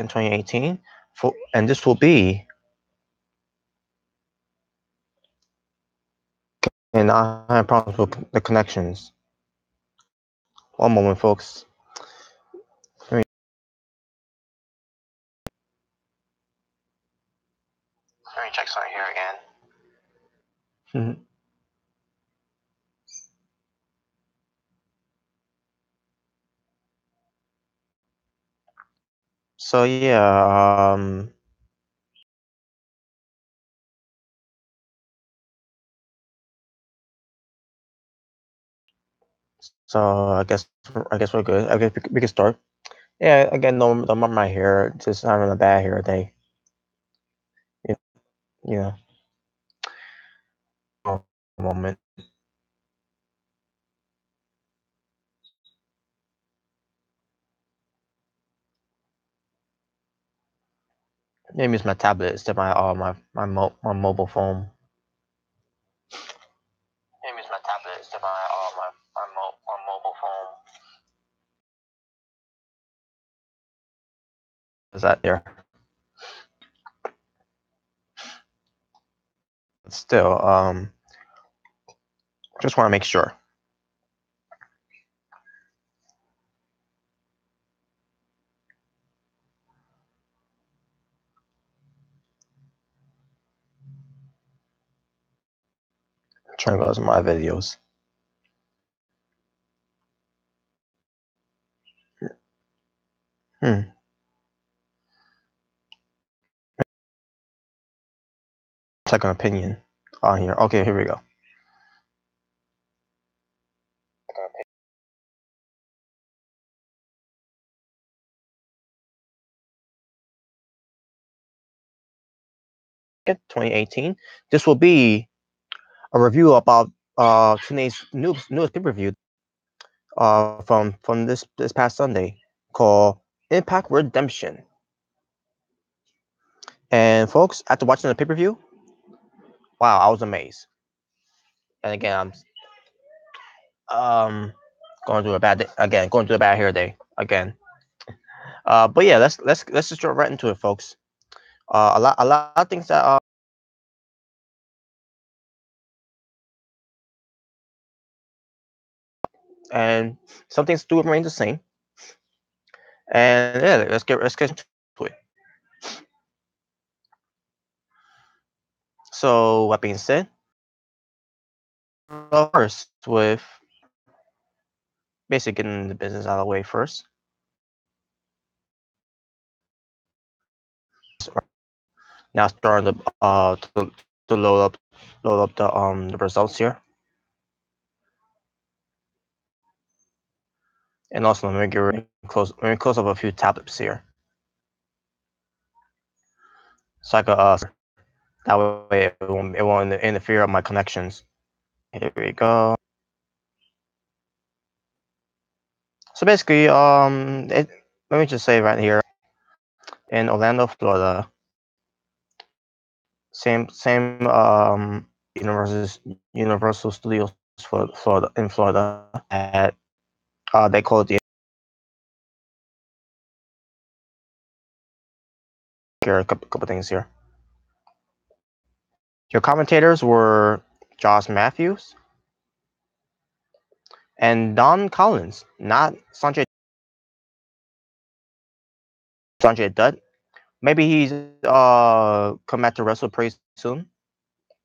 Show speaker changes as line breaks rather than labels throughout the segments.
2nd, 2018, and this will be. And I have problems with the connections. One moment, folks. Let me check something here again. So yeah, so I guess we're good. I guess we can start. Yeah, again, no, my hair, just having a bad hair day. You know, moment. Maybe it's my tablet instead of my mobile phone. Maybe it's my tablet instead of my mobile phone. Is that there? But still, just want to make sure. Trying to go to my videos. Second opinion on here. Okay, here we go. Okay, 2018. This will be a review about today's newest pay-per-view from this past Sunday called Impact Redemption. And folks, after watching the pay-per-view, wow, I was amazed. And again, I'm going through a bad day again, going through a bad hair day again. But yeah, let's just jump right into it, folks. A lot of things that and some things do remain the same. And yeah, let's get into it. So that being said, first with basically getting the business out of the way first. Now starting to load up the results here. And also let me close up a few tablets here. So I could that way it won't interfere with my connections. Here we go. So basically, let me just say right here in Orlando, Florida, same Universal Studios for Florida in Florida at they call it the. Here a couple things here. Your commentators were Josh Matthews and Don Collins, not Sanjay Dutt. Maybe he's come back to wrestle pretty soon.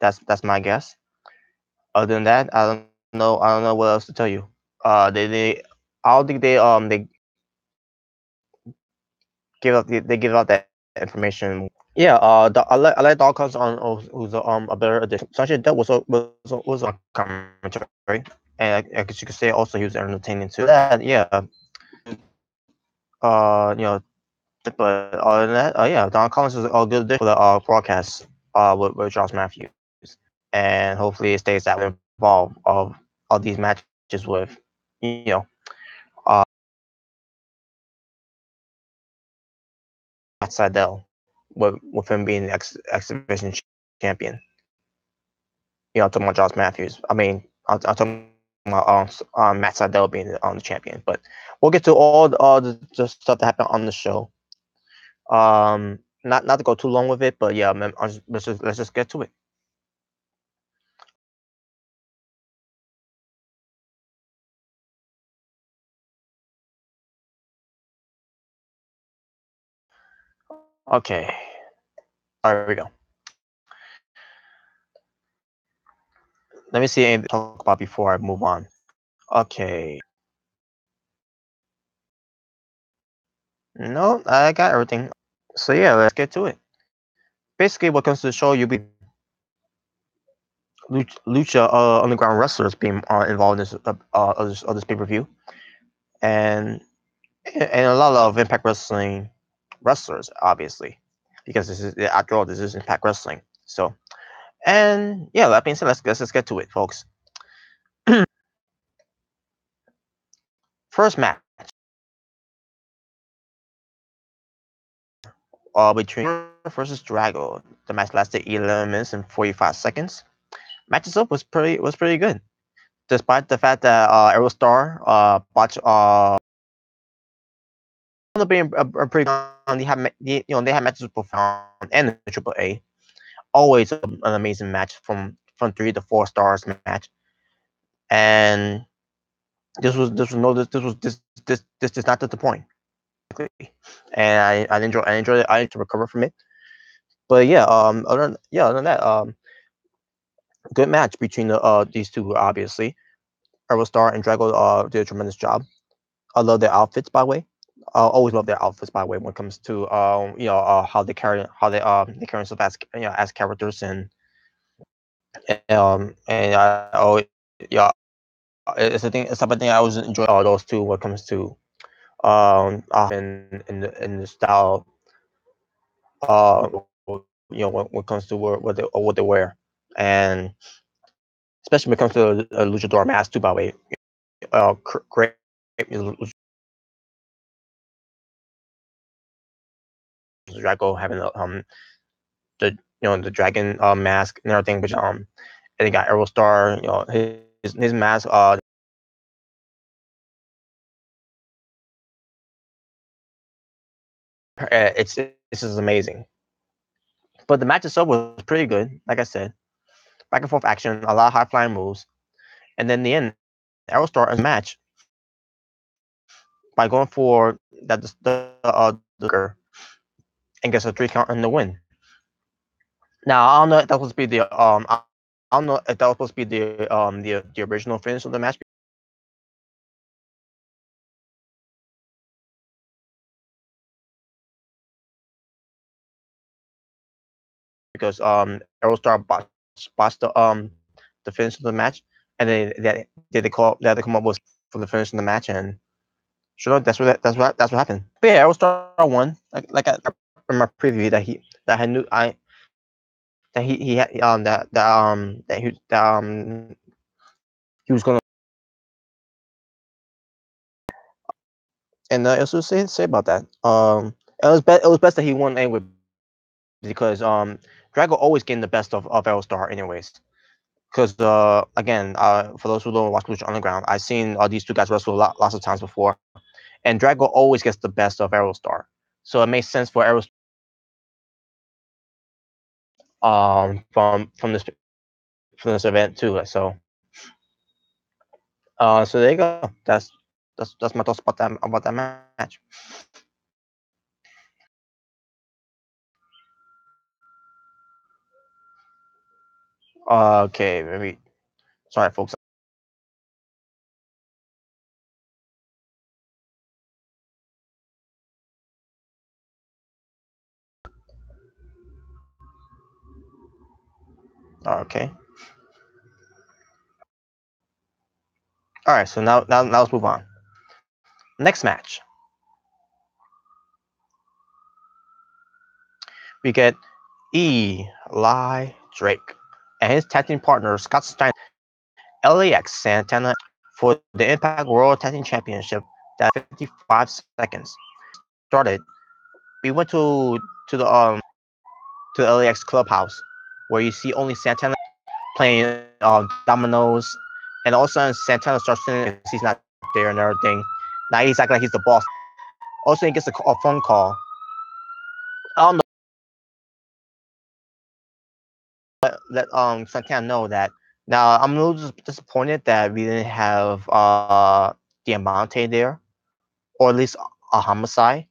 That's my guess. Other than that, I don't know. I don't know what else to tell you. They I don't think they give out that information. Yeah. I like Don Collins who's a better addition. Sanjay Dutt was on commentary, and I guess you could say also he was entertaining too. That yeah. You know, but other than that, yeah, Don Collins is a good addition for the broadcast with Josh Matthews, and hopefully it stays that way involved of these matches with you know Matt Sydal with him being the exhibition champion. You know, I'm talking about Josh Matthews. I mean, I'm talking about Matt Sydal being the champion. But we'll get to all the stuff that happened on the show. Not to go too long with it, but yeah, let's just get to it. Okay, there we go. Let me see anything to talk about before I move on. Okay, no, I got everything. So yeah, let's get to it. Basically, what comes to the show, you'll be lucha underground wrestlers being involved in this pay per view, and and a lot of Impact Wrestling wrestlers, obviously, because this is after all this is Impact Wrestling. So and yeah, that being said, let's get to it, folks. First match between versus Drago. The match lasted 11 minutes and 45 seconds. Match itself was pretty good, despite the fact that Aerostar botched being a pretty they have they have matches with Profound and the Triple A. Always an amazing match from 3 to 4 stars match, and this was no this is not the point. And I enjoyed it. I need to recover from it. But yeah, other than that, good match between these two. Obviously, Aerostar and Drago did a tremendous job. I love their outfits, by the way. I always love their outfits, by the way, when it comes to how they carry themselves as as characters and I always yeah it's a thing it's type of thing I always enjoy those two when it comes to in the style when it comes to what they wear, and especially when it comes to a luchador mask too, by the way. Great Draco having the dragon mask and everything, which and they got Aerostar, his mask it's just amazing. But the match itself was pretty good, like I said, back and forth action, a lot of high flying moves, and then in the end, Aerostar ends the match by going for the and gets a 3 count in the win. Now I don't know if that was supposed to be I don't know if that was supposed to be the original finish of the match because Aerostar botched the finish of the match, and then they had to come up with for the finish of the match, and sure that's what happened. But yeah, Aerostar won. Like I from my preview that I knew I that he had he was gonna, and also say about that. It was best that he won anyway because Drago always getting the best of Aerostar anyways. Because again, for those who don't watch Lucha Underground, I've seen these two guys wrestle lots of times before, and Drago always gets the best of Aerostar. So it makes sense for Aerostar from this event too. So there you go. That's my thoughts about that match. Okay, maybe. Sorry, folks. Okay. All right. So now let's move on. Next match, we get Eli Drake and his tag team partner Scott Steiner, LAX Santana for the Impact World Tag Team Championship. That 55 seconds started. We went to the LAX clubhouse where you see only Santana playing dominoes, and all of a sudden Santana starts saying he's not there and everything. Now he's acting like he's the boss. Also, he gets a phone call I don't let Santana know that. Now I'm a little disappointed that we didn't have Diamante there, or at least a homicide.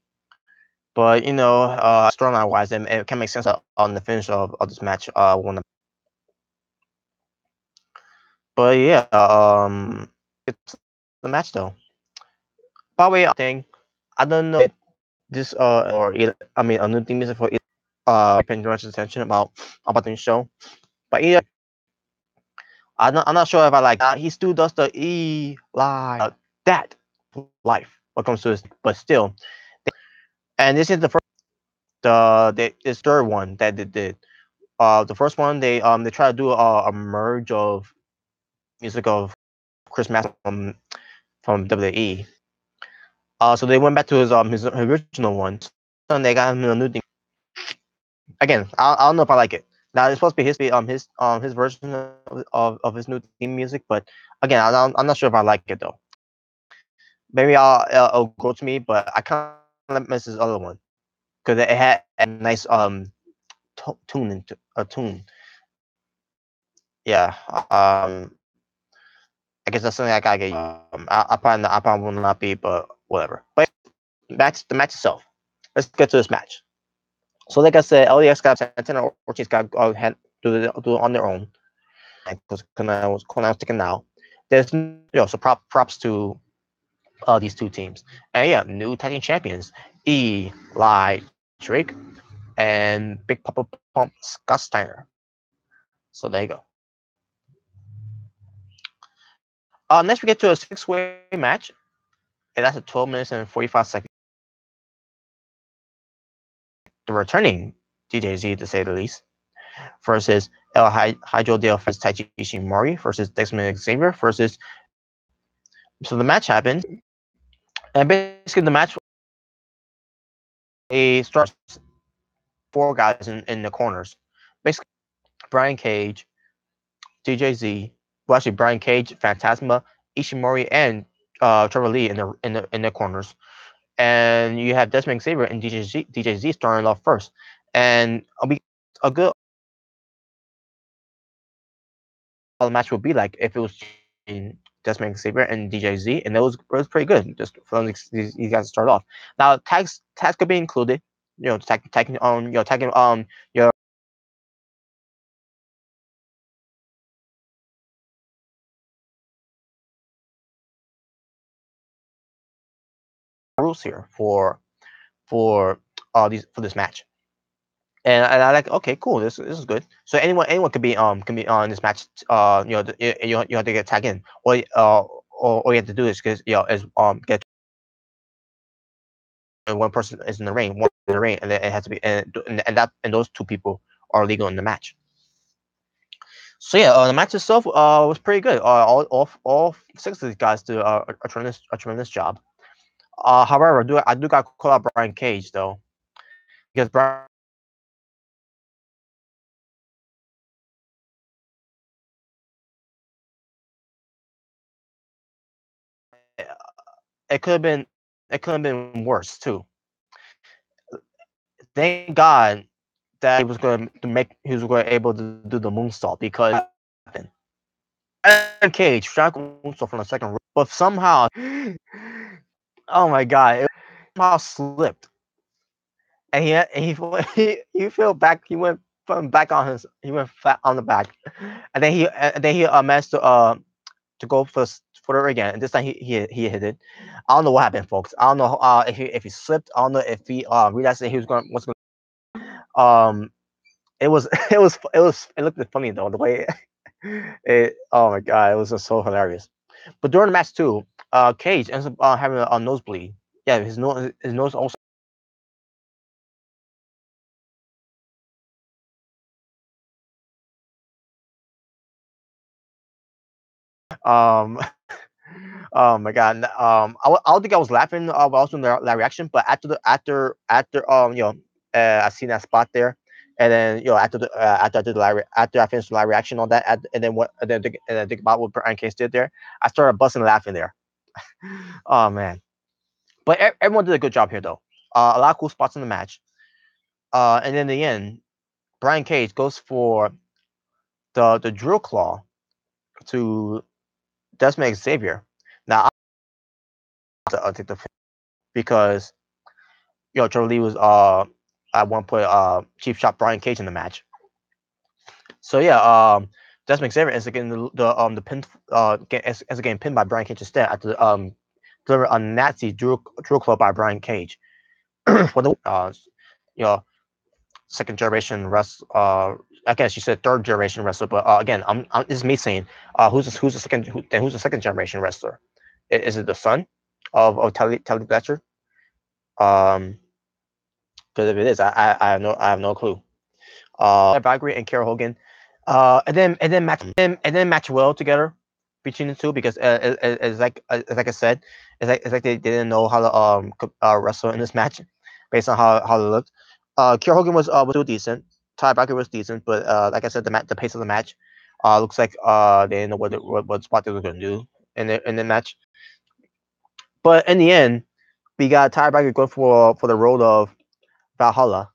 But storyline wise, it can make sense on the finish of this match. When But yeah, it's the match though. By the way, thing I don't know this I mean a new theme music for paying too much attention about the show. But yeah, I'm not sure if I like he still does the that life what comes to this, but still, and this is the first this third one that they did. The first one they try to do a merge of music of Chris Master from WWE. So they went back to his original one. And they got him a new thing. Again, I don't know if I like it. Now it's supposed to be his version of his new theme music, but again, I'm not sure if I like it though. Maybe it'll go to me, but I kind of miss his other one because it had a nice tune into a tune. Yeah. I guess that's something I gotta get. I probably will not be, but whatever. But the match itself. Let's get to this match. So like I said, LDX got Santana Ortiz got do it on their own because Kona was taken out. There's so props to these two teams. And yeah, new tag team champions, Eli Drake and Big Papa Pump Scott Steiner. So there you go. Next we get to a six-way match, and that's a 12 minutes and 45 seconds. The returning DJZ to say the least versus El Hydro Dale versus Taichi Ishimori versus Dexman Xavier versus. So the match happened, and basically the match starts four guys in the corners. Basically, Brian Cage, DJZ, well actually Brian Cage, Phantasma, Ishimori, and Trevor Lee in the corners. And you have Desmond Xavier and DJZ starting off first. And a good the match would be like if it was in Desmond Xavier and DJZ, and it was pretty good. Just for these guys to start off. Now tags could be included. Tagging your rules here for this match. And I like okay cool this is good. So anyone can be on this match. You have to get tagged in, or all you have to do is is get one person is in the ring, one in the ring, and then it has to be and those two people are legal in the match. So yeah, the match itself was pretty good. All six of these guys did a tremendous job. However, I do got to call out Brian Cage though, because Brian it could have been worse too. Thank God that he was going to able to do the moonsault because Brian Cage tried moonsault from the second row, but somehow oh my God, it somehow slipped. And he fell back. He went from back on his. He went flat on the back, and then he managed to go for it again. And this time he hit it. I don't know what happened, folks. I don't know if he slipped. I don't know if he realized that he was going. It was it looked funny though the way it. Oh my God, it was just so hilarious. But during the match too, Cage ends up having a nosebleed. Yeah, his nose also. Um, Oh my god! I don't think I was laughing also in that reaction, but I seen that spot there, and then after I did after I finished the live reaction on that, and then think about what Brian Case did there, I started busting laughing there. Oh man! But everyone did a good job here though. A lot of cool spots in the match. And in the end, Brian Cage goes for the drill claw to Desmond Xavier. Now I'll take the because Trevor Lee was at one point chief shot Brian Cage in the match. So yeah, Desmond Xavier ends up getting the pin ends up getting pinned by Brian Cage instead after deliver a Nazi drill club by Brian Cage for the you know second generation wrestler. I guess you said third generation wrestler, but again, this is me saying who's the who's the second generation wrestler? Is it the son of Tully Blatcher? Um, because if it is, I have no clue. Valkyrie and Carol Hogan, and then match well together between the two because like I said, it's like they didn't know how to wrestle in this match based on how they looked. Carol Hogan was still decent. Ty Valkyrie was decent, but like I said, the pace of the match looks like they didn't know what spot they were going to do in the match. But in the end, we got Ty Valkyrie going for the role of Valhalla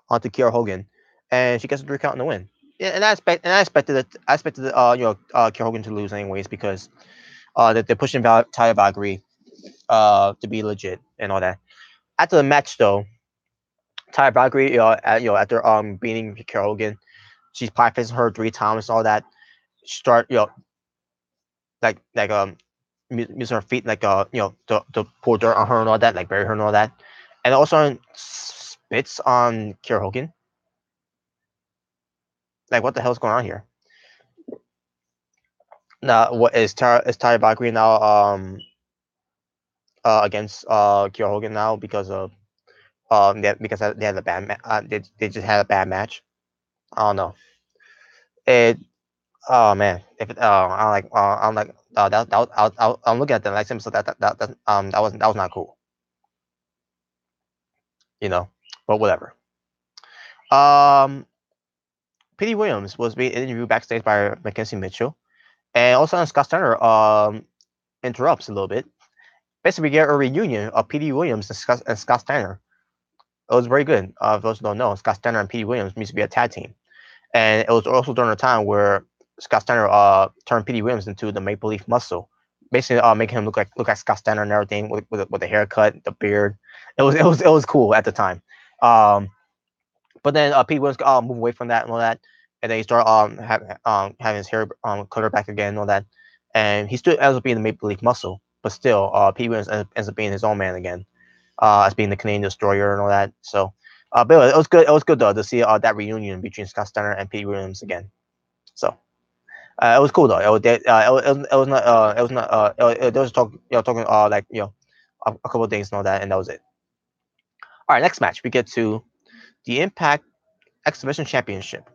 onto Kiera Hogan, and she gets a 3 count in the win. Yeah, I expected it. I expected Kiera Hogan to lose anyways because that they're pushing Taya Valkyrie to be legit and all that. After the match though, Taya Valkyrie after beating Kiera Hogan, she's pie facing her 3 times and all that. Start like using her feet like to pour dirt on her and all that, like bury her and all that, and also spits on Kiera Hogan. Like what the hell's going on here? Now, what is Ty Valkyrie now against Kiera Hogan now because of because they had a bad they just had a bad match. I don't know. It oh man, if it, I'm like I'm looking at the next episode that was not cool, you know. But whatever. Um, Petey Williams was being interviewed backstage by Mackenzie Mitchell, and also Scott Steiner interrupts a little bit. Basically, we get a reunion of Petey Williams and Scott Steiner. It was very good. For those who don't know, Scott Steiner and Petey Williams used to be a tag team, and it was also during a time where Scott Steiner turned Petey Williams into the Maple Leaf Muscle, basically making him look like Scott Steiner and everything with the haircut, the beard. It was cool at the time. Um, but then Petey Williams moved away from that and all that, and then he started having his hair colored back again and all that, and he still ends up being the Maple Leaf Muscle, but still Petey Williams ends up being his own man again as being the Canadian Destroyer and all that. So, but it was good. It was good though to see that reunion between Scott Steiner and Pete Williams again. So it was cool though. It was not. It was not. There was talking like a couple of things and all that, and that was it. All right, next match we get to the Impact Exhibition Championship.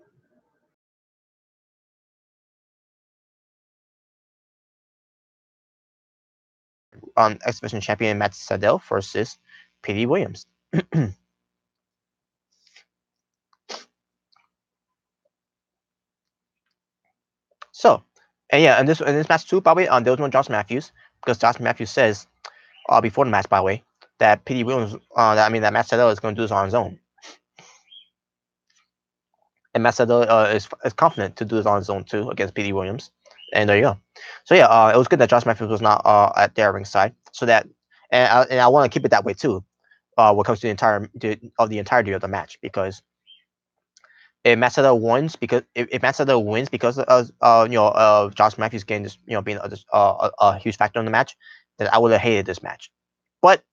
Exhibition champion Matt Sydal versus Pete Williams. So, and yeah, and this match too, probably there was no Josh Matthews because Josh Matthews says before the match, by the way, that Pete Williams, that Matt Sydal is going to do this on his own, and Matt Sydal is confident to do this on his own too against Pete Williams, and there you go. So yeah, it was good that Josh Matthews was not at their ringside, so that and I want to keep it that way too. When it comes to the entirety of the match, because if Matt Sydal wins if Matt Sydal wins because of Josh Matthews getting this being a huge factor in the match, then I would have hated this match. But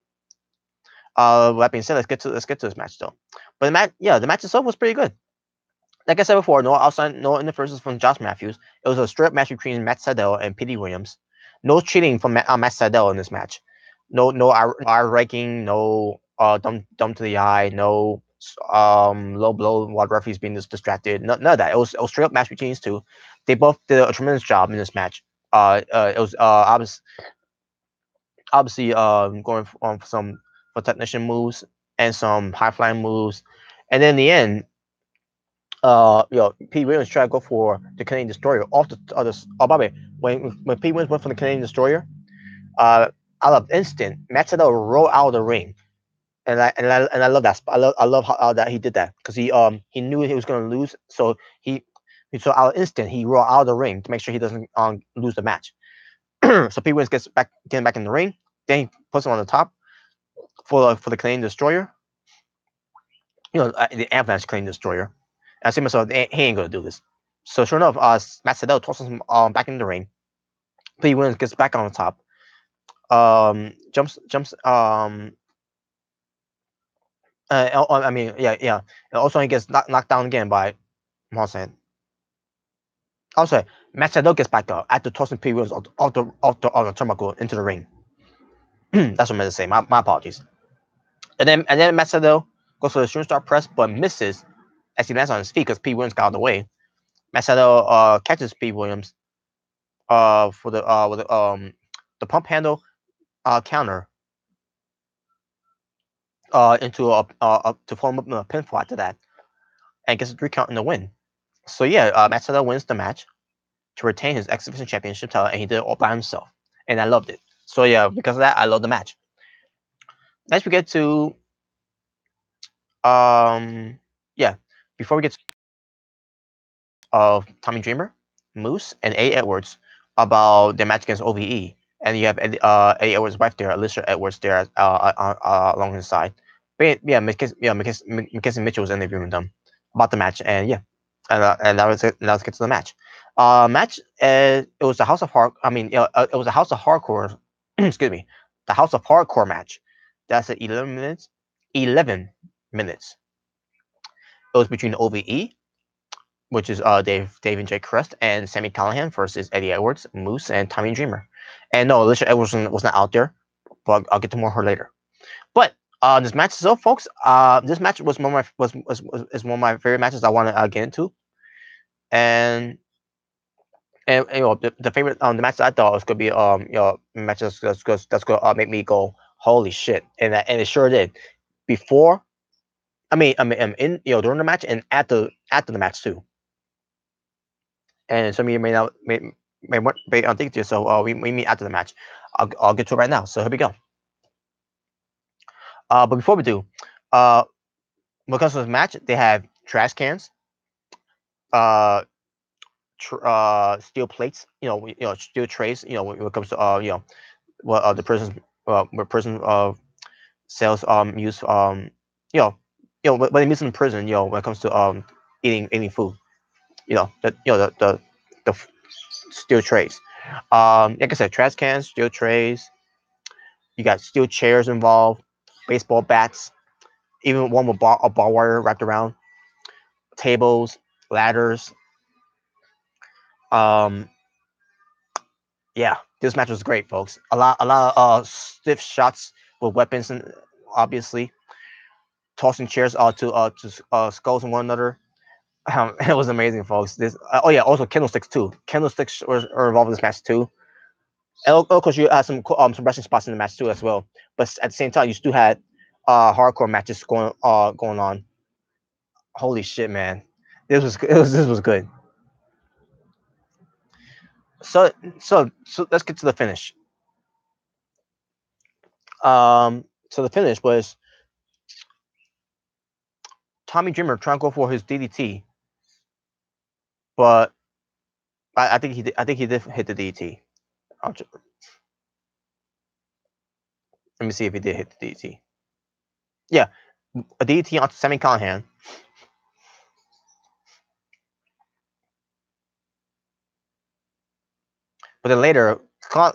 with that being said, let's get to this match though. But the match itself was pretty good. Like I said before, no interferences from Josh Matthews. It was a straight match between Matt Sydal and Pete Williams. No cheating from Matt Sydal in this match. No eye raking, no dumb to the eye, no low blow while the referee's being distracted. None of that. It was a straight up match between these two. They both did a tremendous job in this match. It was obviously going for some technician moves and some high flying moves, and then in the end, Pete Williams tried to go for the Canadian Destroyer off the others. Oh, by the way, when Pete Williams went for the Canadian Destroyer, out of instant, Matt Sydal rolled out of the ring and I love that. I love how that he did that because he knew he was gonna lose, so so out of instant he rolled out of the ring to make sure he doesn't lose the match. So Pete Wentz getting back in the ring, then he puts him on the top for the Canadian Destroyer, the Avalanche Canadian Destroyer. And I say to myself, he ain't gonna do this. So sure enough, Matt Sydal tosses him back in the ring. Pete Wentz gets back on the top, jumps I mean, yeah. And also, he gets knocked down again by. I'm saying. Also, Matt Sydal gets back up after tossing Pete Williams off the turnbuckle into the ring. That's what I meant to say. My apologies. And then Matt Sydal goes for the shooting star press, but misses as he lands on his feet because Pete Williams got out of the way. Matt Sydal catches Pete Williams for the pump handle counter into to form up a pinfall after that, and gets a 3 count in the win. So yeah, Matt Sydal wins the match to retain his X Division Championship title, and he did it all by himself, and I loved it. So yeah, because of that, I love the match. Next, we get to yeah. Before we get of Tommy Dreamer, Moose, and A. Edwards about their match against OVE, and you have A. Edwards' wife there, Alicia Edwards there along his side. But yeah, Mackenzie Mitchell was interviewing them about the match, and yeah, and that was it. Now let's get to the match. Match. It was a House of Hard. I mean, it was a House of Hardcore. Excuse me, the House of Hardcore match. That's at 11 minutes. 11 minutes. It was between OVE, which is Dave and Jake Crest, and Sammy Callahan versus Eddie Edwards, Moose, and Tommy Dreamer. And no, Alicia Edwards was not out there, but I'll get to more her later. But this match itself, folks, this match was one of my is one of my favorite matches I want to get into, and the favorite the match that I thought was gonna be matches that's gonna make me go holy shit, and it sure did. Before, in during the match and after the match too. And some of you may not think to yourself, oh, we meet after the match. I'll get to it right now. So here we go. But before we do, uh, when it comes to this match, they have trash cans, uh, steel plates, steel trays. When it comes to what the prison where prison cells use when they use in prison, when it comes to eating food, the steel trays. Like I said, trash cans, steel trays. You got steel chairs involved, baseball bats, even one with a barbed wire wrapped around, tables, ladders. Um, yeah, this match was great, folks. A lot of stiff shots with weapons, and obviously tossing chairs to skulls and one another. It was amazing, folks. This oh yeah, also candlesticks too. Candlesticks are involved in this match too. And of course, you had some wrestling spots in the match too as well. But at the same time, you still had hardcore matches going on. Holy shit, man! This was good. So so let's get to the finish. So the finish was Tommy Dreamer trying to go for his DDT, but I think he did hit the DDT. Let me see if he did hit the DDT. Yeah, a DDT onto Sammy Callahan. But then later,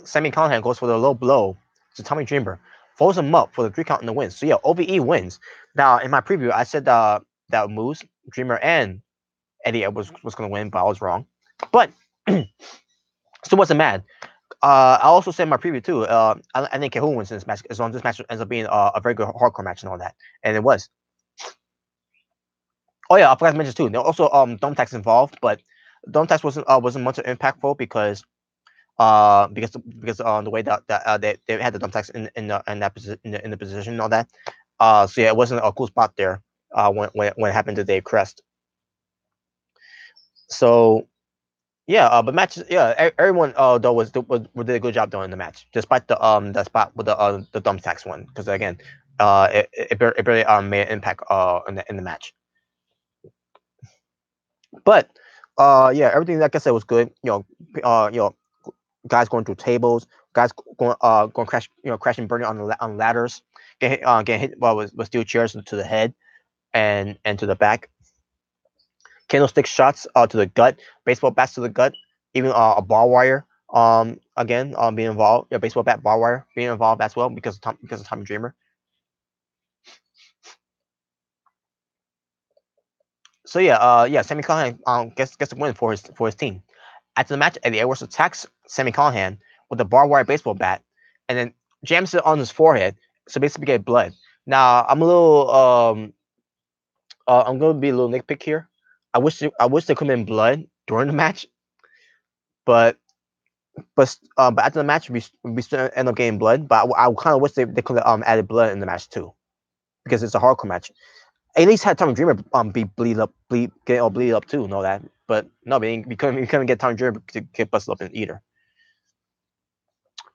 Sammy Callahan goes for the low blow to Tommy Dreamer, folds him up for the 3 count in the win. So yeah, OVE wins. Now in my preview, I said that Moose, Dreamer, and Eddie was going to win, but I was wrong. But still wasn't mad. I also said in my preview too. I think who wins this match as long as this match ends up being a very good hardcore match and all that, and it was. Oh yeah, I forgot to mention too. There also Dome Tax involved, but Dome Tax wasn't much impactful because the way that they had the thumbtacks in that position in the position and all that. So yeah, it wasn't a cool spot there. When it happened to Dave Crest. So yeah, but matches. Yeah, everyone though did a good job doing the match, despite the spot with the thumbtacks one. Because again, it barely made an impact in the match. But yeah, everything like I said was good. You know, guys going through tables, guys going crashing, burning on on ladders, getting hit with steel chairs to the head and to the back, candlestick shots to the gut, baseball bats to the gut, even a barbed wire again being involved, baseball bat barbed wire being involved as well because of Tommy Dreamer. So yeah, Sammy Callahan gets the win for his team. After the match, Eddie Edwards attacks Sammy Callahan with a barbed wire baseball bat, and then jams it on his forehead, so basically get blood. Now I'm gonna be a little nitpick here. I wish there could have been blood during the match, but but after the match we still end up getting blood. But I kind of wish they could have added blood in the match too, because it's a hardcore match. At least had Tommy Dreamer be get all bleed up too, and all that. But no, we couldn't get Tommy Dreamer to get busted up either.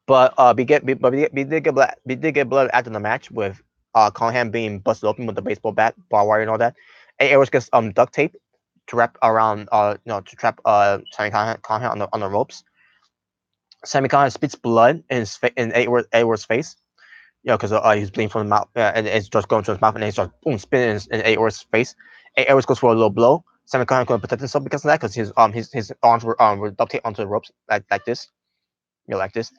But we did get blood after the match with Callahan being busted open with the baseball bat, barbed wire, and all that. And Aries gets duct tape to wrap around to trap Sammy Callahan on the ropes. Sammy Callahan spits blood in Edwards' face. Because he's bleeding from the mouth, and it's just going to his mouth, and then he starts boom spinning in Edwards' face. Edwards goes for a low blow. Sammy Callahan couldn't protect himself because of that, because his arms were duct taped onto the ropes like this, like this.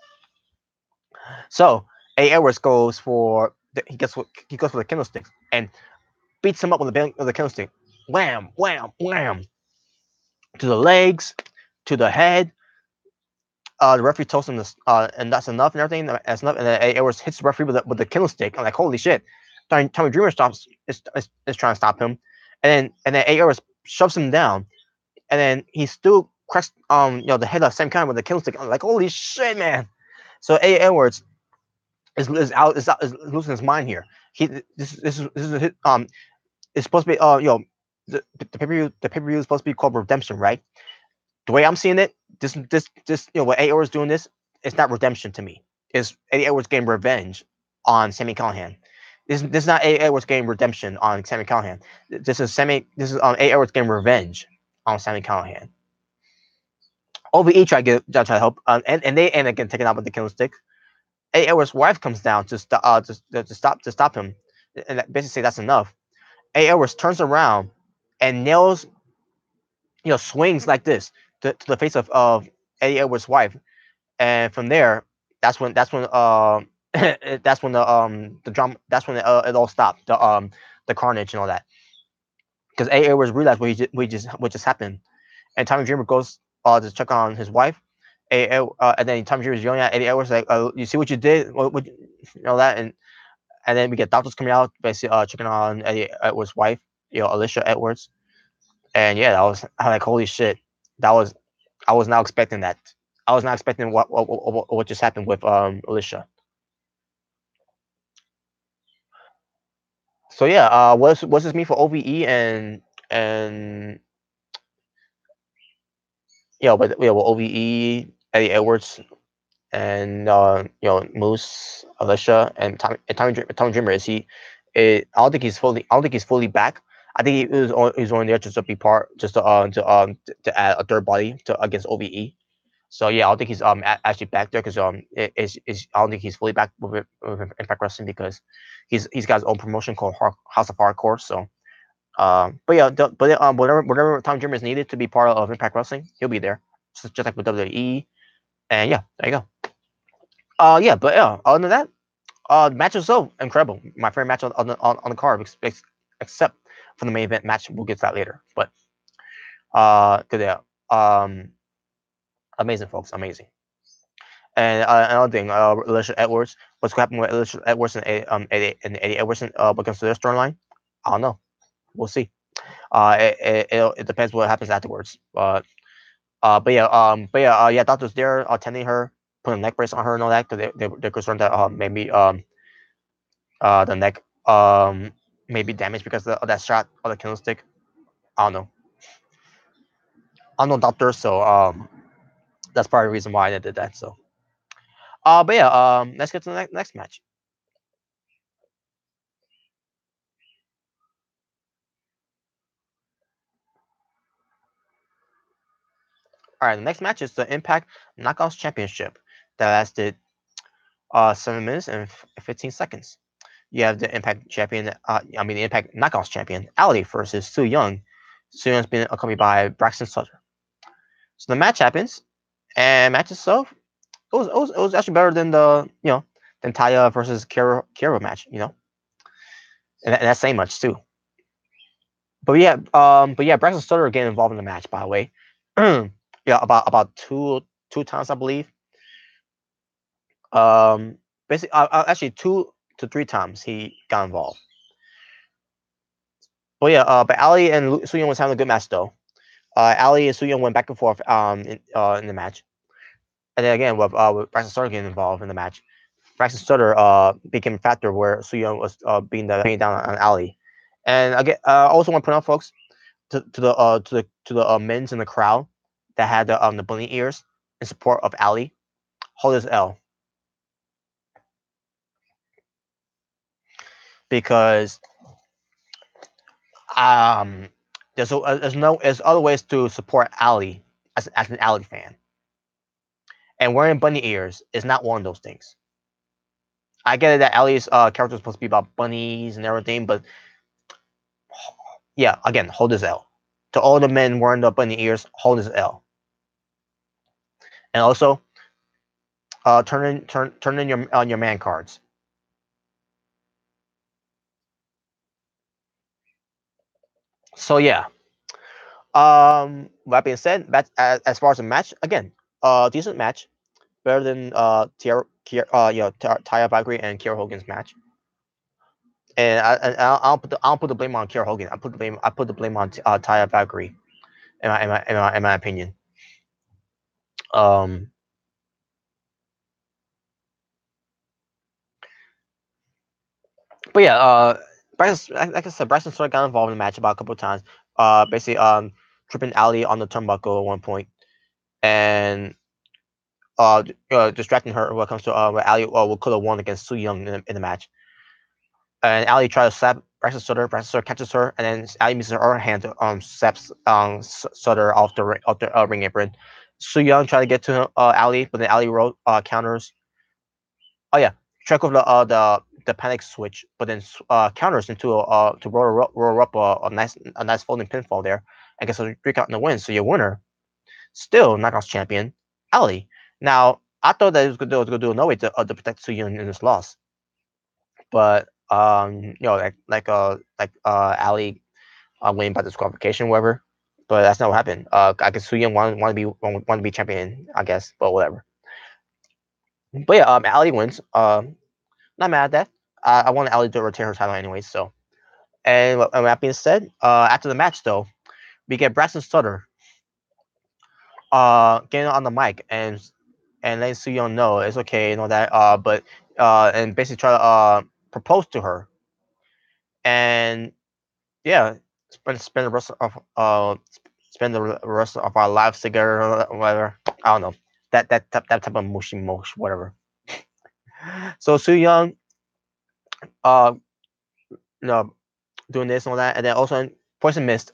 So Edwards goes for he goes for the candlestick and beats him up with the candlestick. Wham, wham, wham to the legs, to the head. The referee tells him this, and that's enough and everything. That's enough. And then Edwards hits the referee with the candlestick. I'm like, holy shit! Tommy Dreamer is trying to stop him, and then Edwards shoves him down, and then he still cracks the head of Sam Conn with the candlestick. I'm like, holy shit, man! So Edwards is losing his mind here. He this is it's supposed to be the pay per view is supposed to be called Redemption, right? The way I'm seeing it, this what Eddie Edwards doing this, it's not redemption to me. It's Eddie Edwards getting revenge on Sammy Callahan. This is not Eddie Edwards getting redemption on Sammy Callahan. This is Eddie Edwards getting revenge on Sammy Callahan. OVE try to help, and they end up getting taken out with the killing stick. Eddie Edwards' wife comes down to stop him, and basically say that's enough. Eddie Edwards turns around and nails, swings like this to the face of Eddie Edwards' wife, and from there, that's when the drama that's when it all stopped, the carnage and all that, because Eddie Edwards realized what just happened, and Tommy Dreamer goes to check on his wife, and then Tommy Dreamer is yelling at Eddie Edwards like, "You see what you did? That," and then we get doctors coming out basically checking on Eddie Edwards' wife, Alicia Edwards. And yeah, that was I'm like, holy shit. That was I was not expecting that. I was not expecting what just happened with Alicia. So yeah, what's this mean for OVE and with OVE, Eddie Edwards, and Moose, Alicia, and Tommy Dreamer, is he? I don't think he's fully. I don't think he's fully back. I think he's only there just to be part, just to add a third body to against OVE. So yeah, I don't think he's actually back there, because I don't think he's fully back with Impact Wrestling, because he's got his own promotion called House of Hardcore. So but yeah, whatever Tom Dreamer is needed to be part of Impact Wrestling, he'll be there, just like with WWE. And yeah, there you go. Yeah, but yeah, other than that, the match was so incredible. My favorite match on the card, except for the main event match. We'll get to that later. But good, yeah, amazing, folks, amazing. And another thing, Alicia Edwards. What's happening with Alicia Edwards and Eddie Edwards against their storyline? I don't know. We'll see. It depends what happens afterwards. Yeah, doctors there attending her, putting a neck brace on her and all that, because they're concerned that maybe the neck may be damaged because of that shot of the killing stick. I don't know. I'm no doctor, so that's probably the reason why they did that. So but yeah, let's get to the next match. All right, the next match is the Impact Knockouts Championship that lasted 7 minutes and 15 seconds. You have the Impact champion, the Impact Knockouts champion, Ali versus Su Young. Su Young's been accompanied by Braxton Sutter. So the match happens, and match itself, it was actually better than than Taya versus Kira match, and that same much too. But yeah, Braxton Sutter getting involved in the match, by the way. Yeah, about two times I believe. Um, Basically, actually 2 to 3 times he got involved. But Ali and Su Young was having a good match though. Ali and Su Young went back and forth in the match, and then again with Braxton Sutter getting involved in the match, Braxton Sutter became a factor where Su Young was being down on Ali. And again, I also want to point out, folks, to the men's in the crowd that had the bunny ears in support of Ali. Hold his L, because um there's other ways to support Ali as an Ali fan, and wearing bunny ears is not one of those things. I get it that Ali's character is supposed to be about bunnies and everything, but yeah, again, hold his L. To all the men wearing the bunny ears, hold his L. And also, turn in your on your man cards. So yeah, that being said, as far as the match, again, decent match, better than Taya Valkyrie and Kiera Hogan's match. And I don't put the blame on Kiera Hogan. I put the blame on Taya Valkyrie in my opinion. Um, but yeah, Bryson, like I said, Bryson sort of got involved in the match about a couple of times. Basically, tripping Ali on the turnbuckle at one point, and distracting her when it comes to where Ali could have won against Su Young in the match. And Ali tries to slap Braxton Sutter. Braxton Sutter catches her, and then Ali uses her hand to slaps Sutter off the ring apron. Su Young tried to get to Ali, but then Ali counters. Oh yeah, check with the panic switch, but then counters into to roll up a nice folding pinfall there, and gets a 3 count in the win. So your winner, still Knockouts champion, Ali. Now I thought that it was gonna do no way to protect Su Young in this loss, but Ali winning by disqualification, whatever. But that's not what happened. I guess Su Young want to be champion, I guess, but whatever. But yeah, Ali wins. Not mad at that. I want Ali to retain her title anyways. So, and that being said, after the match though, we get Braxton Sutter getting on the mic and letting Su Young know it's okay, that. But and basically try to propose to her, and yeah, spend the rest of our lives together, or whatever. I don't know, that type of mushy mush, whatever. So Su Young, uh, you know, doing this and all that, and then also poison mist,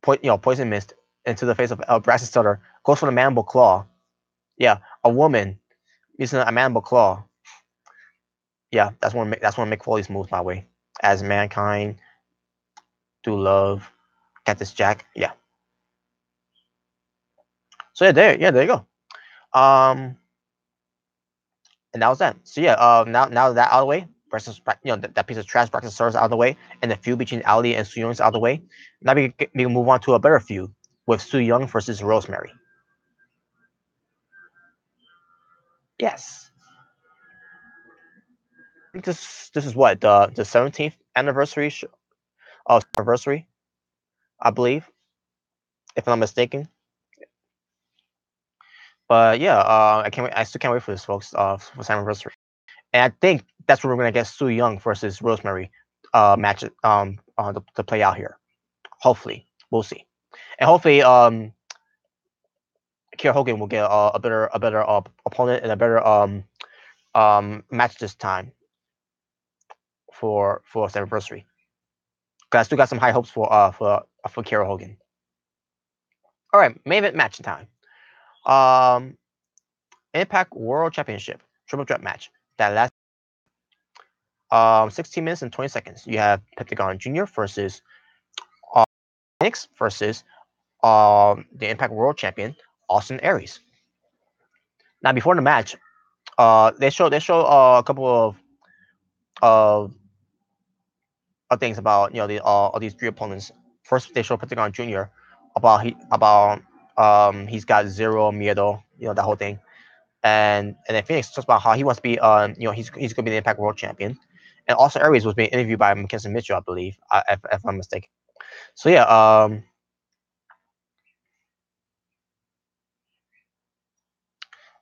poison mist into the face of Braxton Sutter, goes for the mandible claw. Yeah, a woman using a mandible claw. Yeah, that's one of Mick Foley's moves, by the way. As mankind, do love, Cactus Jack. Yeah. So there you go. And that was that. So yeah, now that out of the way, versus that piece of trash Braxton Sutter out of the way, and the feud between Ali and Su Young is out of the way. Now we can move on to a better feud with Su Young versus Rosemary. Yes, I think this is what the 17th anniversary anniversary, I believe, if I'm not mistaken. But yeah, I can't wait. I still can't wait for this, folks. For this anniversary, and I think that's where we're gonna get Su Young versus Rosemary match to play out here. Hopefully, we'll see, and hopefully Kiera Hogan will get a better opponent and a better match this time for his anniversary. Cause I still got some high hopes for Kiera Hogan. All right, main event match time. Um, Impact World Championship triple threat match that lasts 16 minutes and 20 seconds. You have Pentagon Jr. versus uh, Phoenix versus the Impact World Champion Austin Aries. Now before the match, they show a couple of things about all these three opponents. First, they show Pentagon Jr. about he's got zero miedo, that whole thing, and then Phoenix talks about how he wants to be he's gonna be the Impact World Champion, and also Aries was being interviewed by Mackenzie Mitchell, I believe, if I'm mistaken. So yeah,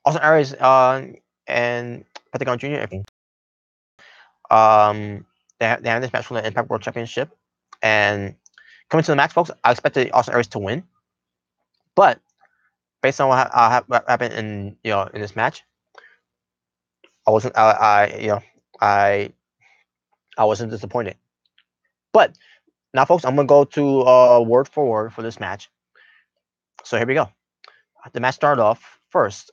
also Aries and Pentagon Jr. They have this match for the Impact World Championship, and coming to the match, folks, I expected Austin Aries to win, but based on what happened in this match, I wasn't I I wasn't disappointed. But now, folks, I'm gonna go to word for word for this match. So here we go. The match started off first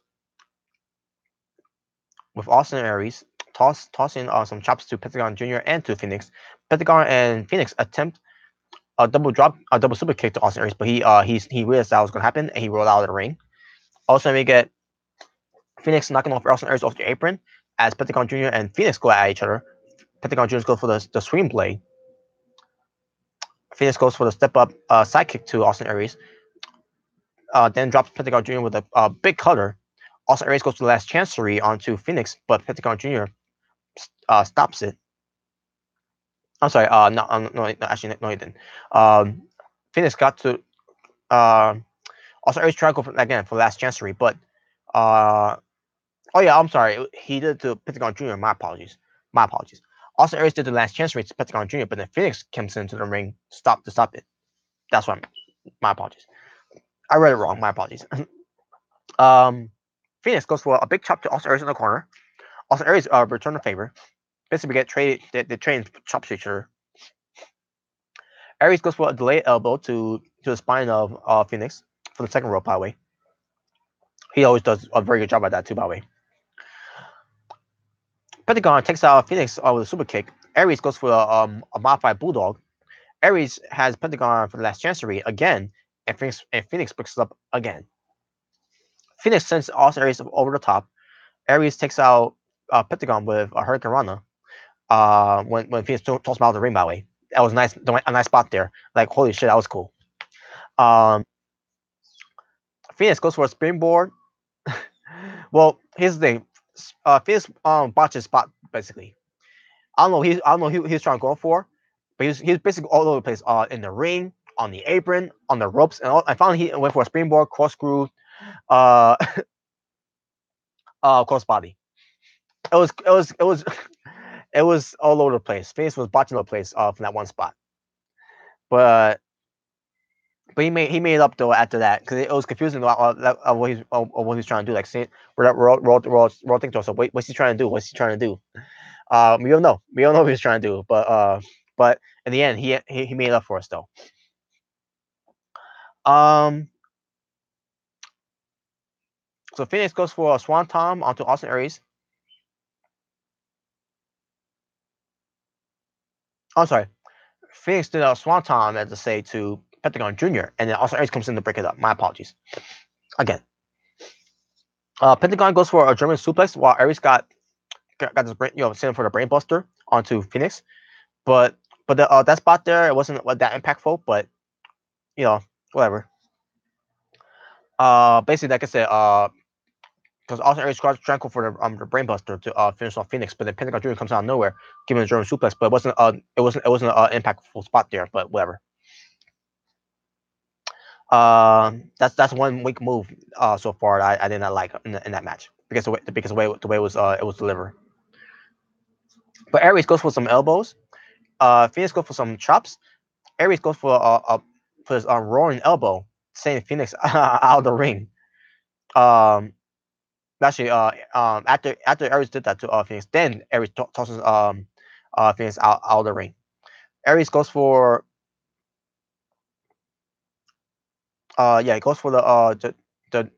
with Austin Aries tossing some chops to Pentagon Jr. and to Phoenix. Pentagon and Phoenix attempt a double super kick to Austin Aries, but he realized that was gonna happen and he rolled out of the ring. Also, we get Phoenix knocking off Austin Aries off the apron as Pentagon Jr. and Phoenix go at each other. Pentagon Jr. goes for the swing blade. Phoenix goes for the step up side kick to Austin Aries. Then drops Pentagon Jr. with a big cutter. Austin Aries goes to the last chancery onto Phoenix, but Pentagon Jr. Stops it. I'm sorry. No, actually, no, he didn't. Phoenix got to. Austin Aries tried to go for, again for the last chancery, but oh yeah, I'm sorry. He did it to Pentagon Jr. My apologies. My apologies. Austin Aries did the last chancery to Pentagon Jr., but then Phoenix comes into the ring to stop it. That's what my apologies. I read it wrong. My apologies. Phoenix goes for a big chop to Austin Aries in the corner. Austin Aries return the favor. Basically, we get traded. They trade chops to each other. Aries goes for a delayed elbow to the spine of Phoenix for the second rope. By the way, he always does a very good job at that too. By the way, Pentagon takes out Phoenix with a super kick. Aries goes for a modified bulldog. Aries has Pentagon for the last chancery again, and Phoenix picks it up again. Phoenix sends Austin Aries over the top. Aries takes out Pentagon with a Hurricane Rana. When Phoenix tossed him out of the ring, by the way, that was nice. A nice spot there. Like holy shit, that was cool. Um, Phoenix goes for a springboard. Well, here's the thing. Phoenix botches spot basically. I don't know who he's trying to go for, but he's basically all over the place. In the ring, on the apron, on the ropes, and all. I found he went for a springboard, corkscrew, uh, cross body. It was it was all over the place. Phoenix was botching the place from that one spot, but he made it up though after that because it was confusing about what he's trying to do. Like, see, we're all thinking to ourselves, what's he trying to do? What's he trying to do? We don't know. We don't know what he's trying to do, but in the end, he made it up for us though. Um, so Phoenix goes for a Swan Tom onto Austin Aries. I'm sorry, Phoenix did a Swan Tom as to say to Pentagon Jr. and then Austin Aries comes in to break it up. My apologies again. Pentagon goes for a German suplex while Aries got this brain, sitting for the brain buster onto Phoenix, but that spot there it wasn't that impactful, but you know whatever. Basically, like I said, because Austin Aries tries to go for the brainbuster to finish off Phoenix, but then Pentagon Jr. comes out of nowhere, giving a German suplex, but it wasn't an impactful spot there, but whatever. That's one weak move so far I did not like in that match because the way it was delivered. But Aries goes for some elbows. Phoenix goes for some chops. Aries goes for his roaring elbow, sending Phoenix out of the ring. Um, Actually, after Aries did that to Phoenix, then Aries tosses Phoenix out of the ring. Aries goes for yeah, he goes for the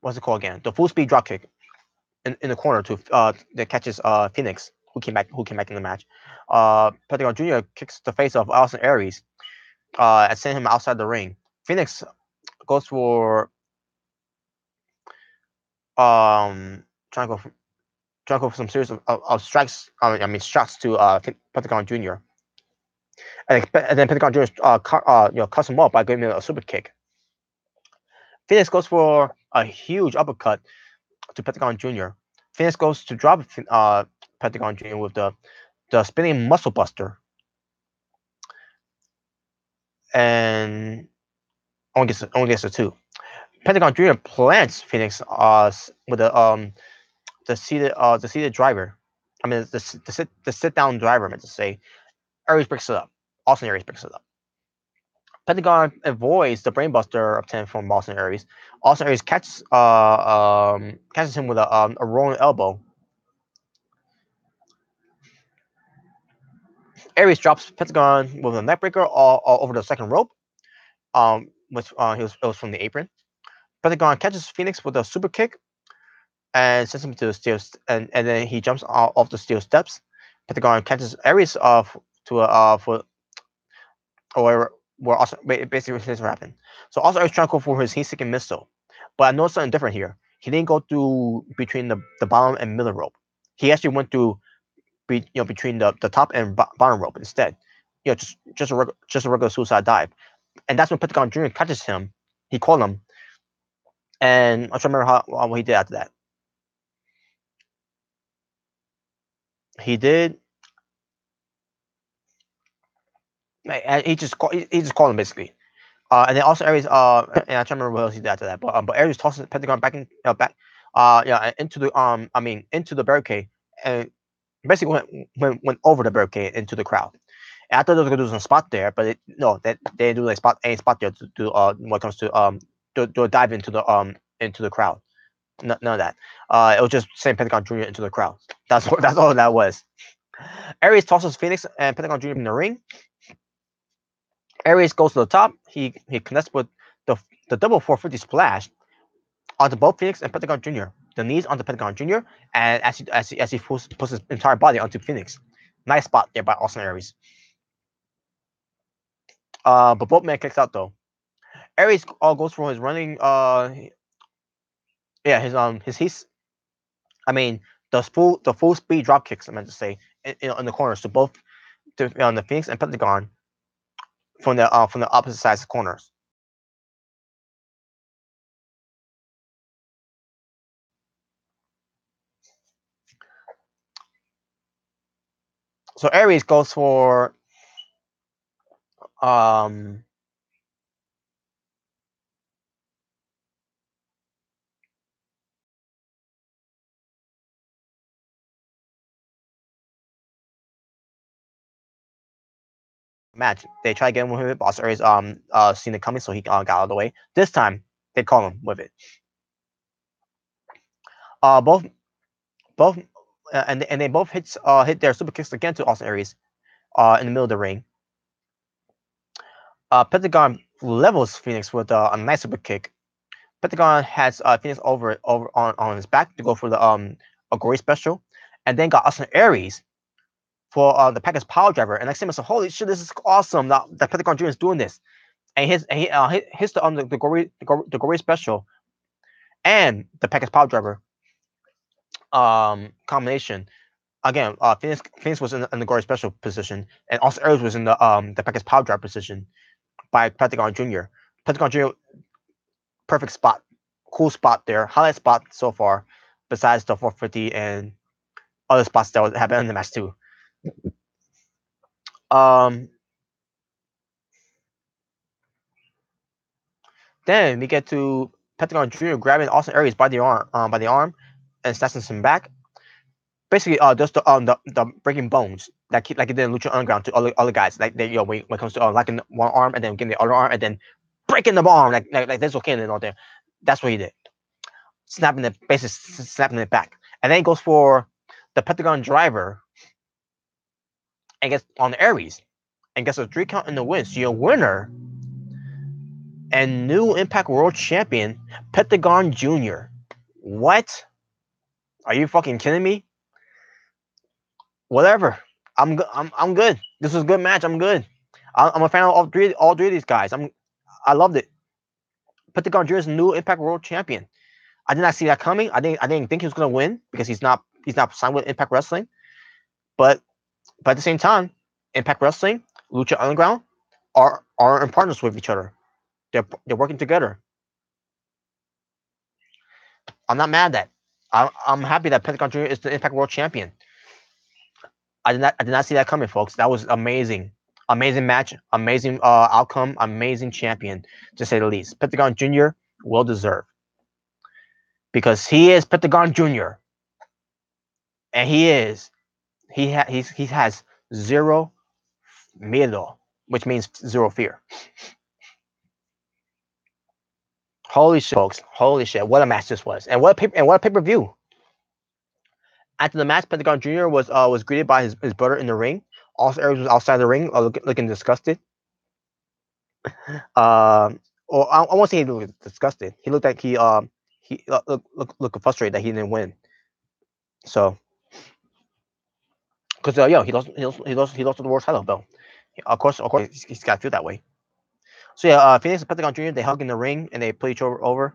what's it called again? The full speed drop kick in the corner to that catches Phoenix, who came back in the match. Pentagon Jr. kicks the face of Austin Aries and send him outside the ring. Phoenix goes for trying to go for, trying to go for some series of strikes. I mean shots to Pentagon Jr. And then Pentagon Jr. Cuts him off by giving him a super kick. Phoenix goes for a huge uppercut to Pentagon Jr. Phoenix goes to drop Pentagon Jr. with the spinning muscle buster, and only gets a two. Pentagon Jr. plants Phoenix with the seated driver. I mean the sit down driver. I meant to say. Aries picks it up. Austin Aries picks it up. Pentagon avoids the brainbuster obtained from Austin Aries. Austin Aries catches him with a rolling elbow. Aries drops Pentagon with a neckbreaker all over the second rope. Which it was from the apron. Pentagon catches Phoenix with a super kick and sends him to the steel, and then he jumps off the steel steps. Pentagon catches Aries off to a for or where also basically this happened. So also Aries trying to go for his heat-seeking missile, but I noticed something different here. He didn't go through between the bottom and middle rope. He actually went through between the top and bottom rope instead. Just a regular suicide dive, and that's when Pentagon Jr. catches him. He called him, and I'm trying to remember what he did after that. He did. He just called him basically. And then also Aries. And I can't remember what else he did after that. But Aries tosses Pentagon back back. Into the into the barricade, and basically went over the barricade into the crowd. And I thought they were gonna do some spot there, but no, that they didn't do like any spot there to do when it comes to do a dive into the crowd. None of that. It was just sending Pentagon Jr. into the crowd. That's all that was. Aries tosses Phoenix and Pentagon Jr. in the ring. Aries goes to the top. He connects with the double 450 splash onto both Phoenix and Pentagon Jr. The knees onto Pentagon Jr. And as he puts his entire body onto Phoenix. Nice spot there by Austin Aries. But both men kicks out though. Aries goes for his running. His I mean the full speed drop kicks. I meant to say in the corners to both the Phoenix and Pentagon from the opposite sides of corners. So Aries goes for um match. They try getting with him, but Austin Aries seen it coming, so he got out of the way. This time they call him with it. Both both and they both hit their super kicks again to Austin Aries in the middle of the ring. Pentagon levels Phoenix with a nice super kick. Pentagon has Phoenix over on his back to go for the a gory special, and then got Austin Aries for the package power driver. And I say myself, holy shit, this is awesome! That Pentagon Jr. is doing this, and he hits the gory special and the package power driver combination. Again, Phoenix was in the gory special position, and Austin Aries was in the package power driver position by Pentagon Jr. Pentagon Jr. Perfect spot, cool spot there, highlight spot so far. Besides the 450 and other spots that happened in the match too. Um, then we get to Pentagon Jr. grabbing Austin Aries by the arm, and snatching him back. Basically, just the breaking bones that keep like it did in Lucha Underground to other guys. Like they when it comes to locking one arm and then getting the other arm and then breaking the arm like that's okay and all there. That's what he did, basically snapping it back, and then he goes for the Pentagon driver and gets on Aries and gets a 3 count in the win. So your winner and new Impact World Champion Pentagon Jr. What? Are you fucking kidding me? Whatever. I'm good. This was a good match. I'm good. I'm a fan of all three of these guys. I loved it. Pentagon Jr. is new Impact World Champion. I did not see that coming. I didn't think he was gonna win because he's not signed with Impact Wrestling. But at the same time, Impact Wrestling, Lucha Underground are in partners with each other. They're working together. I'm not mad at that. I'm happy that Pentagon Jr. is the Impact World Champion. I did not see that coming, folks. That was amazing. Amazing match, amazing outcome, amazing champion, to say the least. Pentagon Jr. will deserve, because he is Pentagon Jr. and he has zero miedo, which means zero fear. Holy shit, folks! Holy shit! What a match this was, and what a pay per view. After the match, Pentagon Jr. was greeted by his brother in the ring. Also, Eric was outside the ring, looking disgusted. Or I won't say he looked disgusted. He looked like he looked frustrated that he didn't win. So, because he lost the world title belt. Of course, he's got to feel that way. So yeah, Phoenix and Pentagon Jr. they hug in the ring and they put each other over.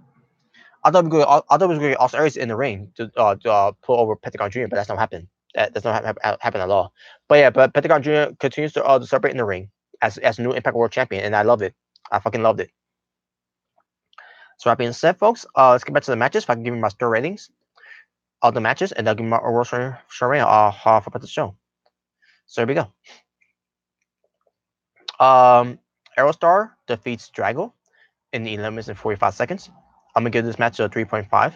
I thought it was going to Austin Aries in the ring to pull over Pentagon Jr., but that's not happened. That's not happen at all. But yeah, but Pentagon Jr. continues to celebrate in the ring as new Impact World Champion, and I loved it. I fucking loved it. So that being said, folks, let's get back to the matches. If I can give you my star ratings of the matches, and I'll give you my overall star rating for the show. So here we go. Aerostar defeats Drago in the 11 minutes and 45 seconds. I'm gonna give this match a 3.5.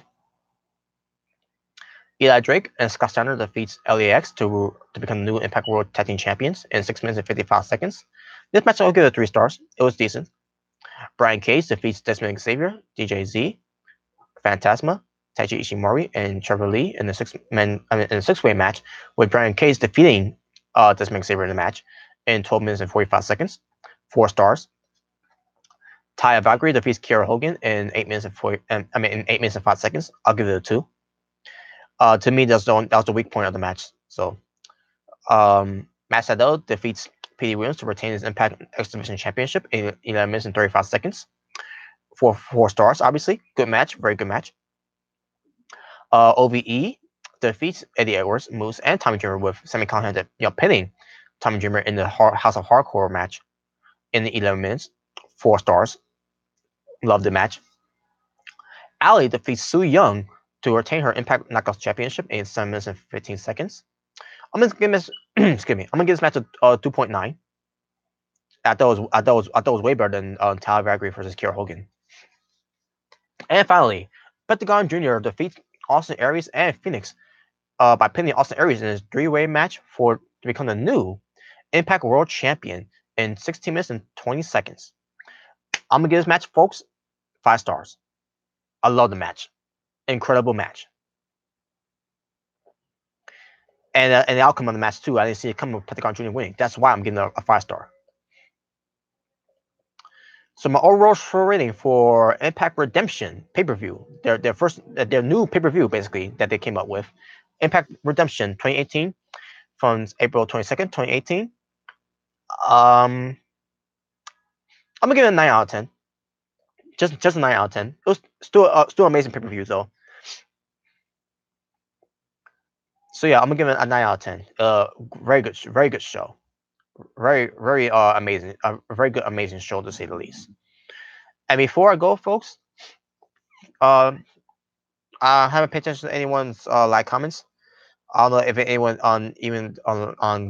Eli Drake and Scott Steiner defeats LAX to become the new Impact World Tag Team Champions in 6 minutes and 55 seconds. This match I'll give it 3 stars. It was decent. Brian Cage defeats Desmond Xavier, DJ Z, Phantasma, Taiji Ishimori, and Trevor Lee in a six-way match, with Brian Cage defeating Desmond Xavier in the match in 12 minutes and 45 seconds. 4 stars. Taya Valkyrie defeats Kiera Hogan in 8 minutes in 8 minutes and 5 seconds. I'll give it a 2. To me, that was the weak point of the match. So, Matt Sydal defeats Petey Williams to retain his Impact X Division Championship in 11 minutes and 35 seconds. 4 stars, obviously. Good match. Very good match. OVE defeats Eddie Edwards, Moose, and Tommy Dreamer with Sami Callihan pinning Tommy Dreamer in the House of Hardcore match in the 11 minutes. 4 stars. Love the match. Ali defeats Su Young to retain her Impact Knockouts Championship in 7 minutes and 15 seconds. I'm gonna give this excuse me. I'm gonna give this match a 2.9. I thought it was way better than Tyler Valkyrie versus Kiera Hogan. And finally, Pentagon Jr. defeats Austin Aries and Phoenix by pinning Austin Aries in his 3-way match to become the new Impact World Champion in 16 minutes and 20 seconds. I'm gonna give this match, folks, 5 stars. I love the match. Incredible match. And the outcome of the match too. I didn't see it coming with Pentagon Jr. winning. That's why I'm giving it a 5 star. So my overall score rating for Impact Redemption pay-per-view, their new pay-per-view basically that they came up with, Impact Redemption 2018 from April 22nd, 2018. I'm gonna give it a 9 out of 10. Just a 9 out of 10. It was still amazing pay-per-view though. So yeah, I'm gonna give it a 9 out of 10. Very good show. Very amazing. A very good amazing show to say the least. And before I go, folks, I haven't paid attention to anyone's like comments. I don't know if anyone on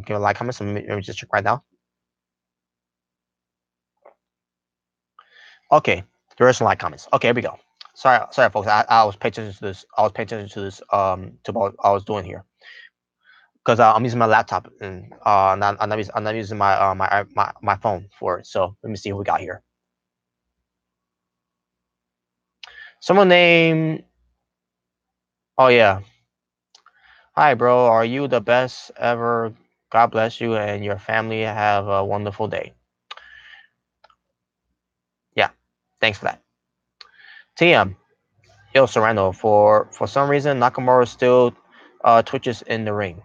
give a like comments. Let me just check right now. Okay, there are some like comments. Okay, here we go. Sorry, folks. I was paying attention to this. I was paying attention to this to what I was doing here because I'm using my laptop and I'm not using my phone for it. So let me see who we got here. Someone named. Oh yeah. Hi, bro. Are you the best ever? God bless you and your family. Have a wonderful day. Yeah. Thanks for that. TM, yo Serrano. For some reason, Nakamura still twitches in the ring.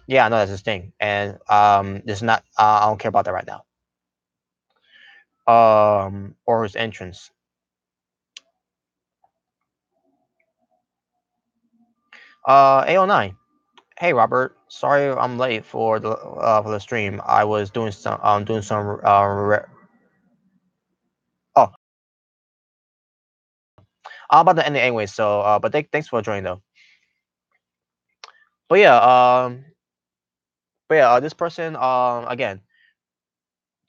Yeah, I know that's his thing, and this is not. I don't care about that right now. Or his entrance. A09. Hey Robert, sorry I'm late for the stream. I was doing some oh, I'm about to end it anyway. So but thanks for joining though. But yeah, this person again,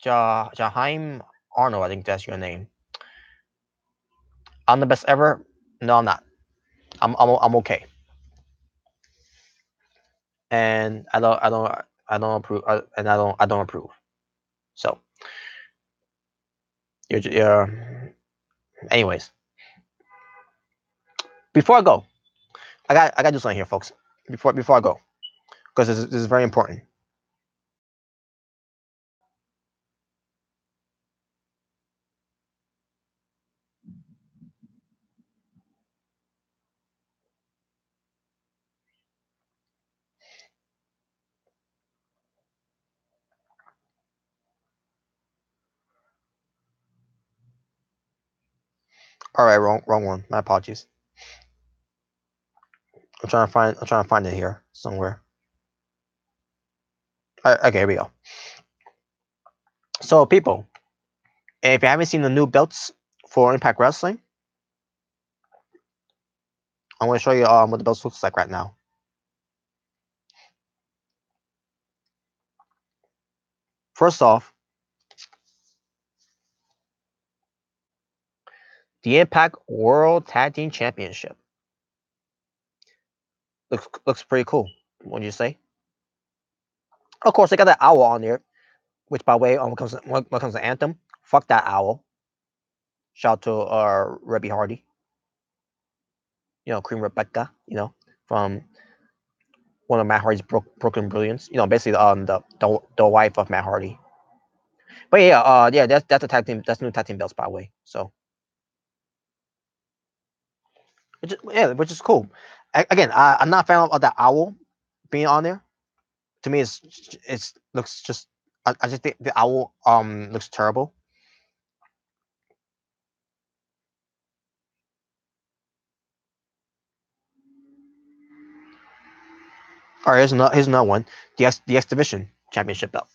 Jaheim Arnold, I think that's your name. I'm the best ever. No, I'm not. I'm okay, and I don't approve, and I don't approve. So you're anyways. Before I go, I got to do something here, folks. Before I go, because this is very important. All right, wrong one. My apologies. I'm trying to find it here somewhere. All right, okay, here we go. So people, if you haven't seen the new belts for Impact Wrestling, I'm going to show you what the belts looks like right now. First off, the Impact World Tag Team Championship looks pretty cool. Wouldn't you say? Of course, they got that owl on there, which by the way, when it comes to Anthem, fuck that owl. Shout out to Rebby Hardy, Queen Rebecca, from one of Matt Hardy's Broken Brilliance. Basically the wife of Matt Hardy. But yeah, that's a tag team. That's new tag team belts, by the way. So, which is cool. Again, I'm not a fan of that owl being on there. To me, it's looks just. I just think the owl looks terrible. All right, here's another one. The X Division Championship belt.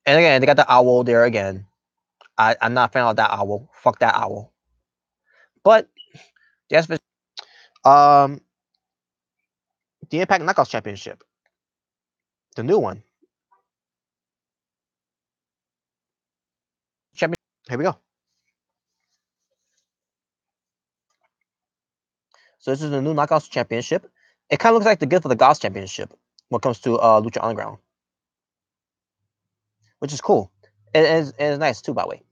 And again, they got the owl there again. I'm not a fan of that owl. Fuck that owl. But the X Division, um, the Impact Knockouts Championship, the new one. Champion. Here we go. So this is the new Knockouts Championship. It kind of looks like the gift of the Gods Championship when it comes to Lucha Underground, which is cool. It is nice too, by the way.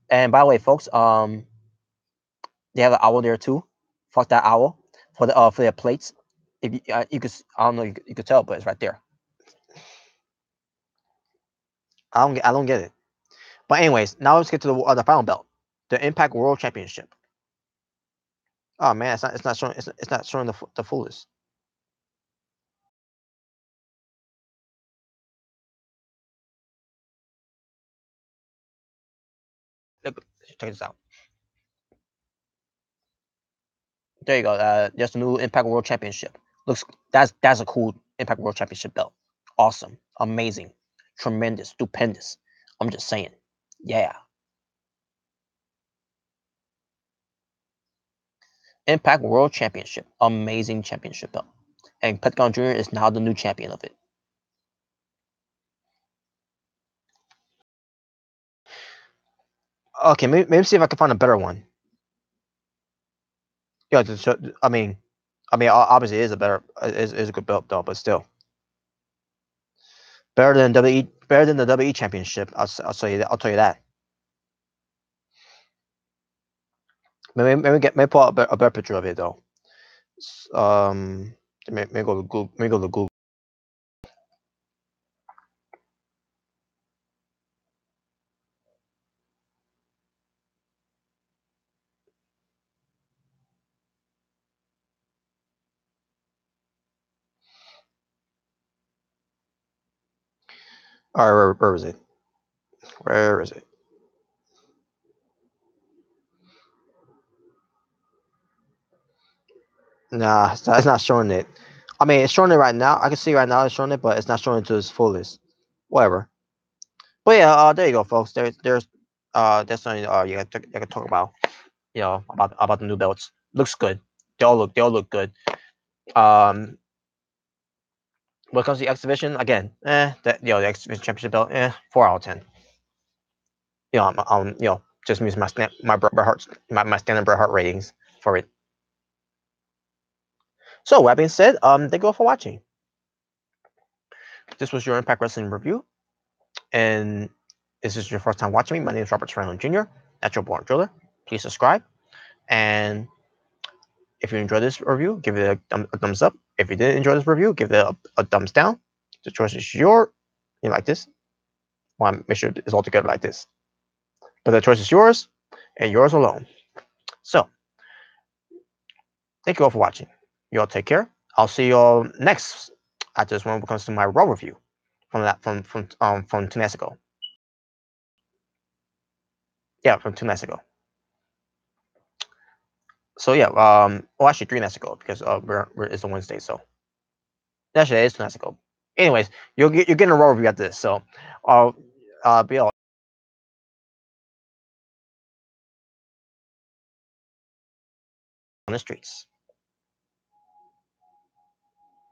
And by the way, folks, they have an owl there too. Fuck that owl for their plates. If you could, I don't know, you could tell, but it's right there. I don't get it. But anyways, now let's get to the final belt, the Impact World Championship. Oh man, it's not showing the fullest. Look, check this out. There you go. That's the new Impact World Championship. Looks that's a cool Impact World Championship belt. Awesome, amazing, tremendous, stupendous. I'm just saying. Yeah. Impact World Championship. Amazing championship belt. And Pentagon Jr. is now the new champion of it. Okay, maybe see if I can find a better one. Yeah, I mean, obviously it is a is a good belt though, but still better than the WWE Championship. I'll tell you that. I'll tell you that. Maybe pull out a better picture of it though. Maybe go to Google. Maybe go to Google. All right, where is it? Where is it? Nah, it's not showing it. I mean, it's showing it right now. I can see right now it's showing it, but it's not showing it to its fullest. Whatever. But yeah, there you go, folks. That's something you can talk about. About the new belts. Looks good. They all look good. Um, when it comes to the exhibition, again, the exhibition championship belt, 4 out of 10. Just use my Bret Hart, my standard Bret Hart ratings for it. So that being said, thank you all for watching. This was your Impact Wrestling review, and this is your first time watching me. My name is Robert Serrano Jr., Natural Born Driller. Please subscribe, and if you enjoyed this review, give it a thumbs up. If you didn't enjoy this review, give it a thumbs down. The choice is yours. You like this? Well, make sure it's all together like this. But the choice is yours, and yours alone. So, thank you all for watching. You all take care. I'll see you all next at this one when it comes to my Raw review from 2 nights ago. Yeah, from 2 nights ago. So yeah, well actually 3 nights ago because it's a Wednesday, so actually it's 2 nights ago. Anyways, you're getting a Raw review at this, so I'll be all on the streets.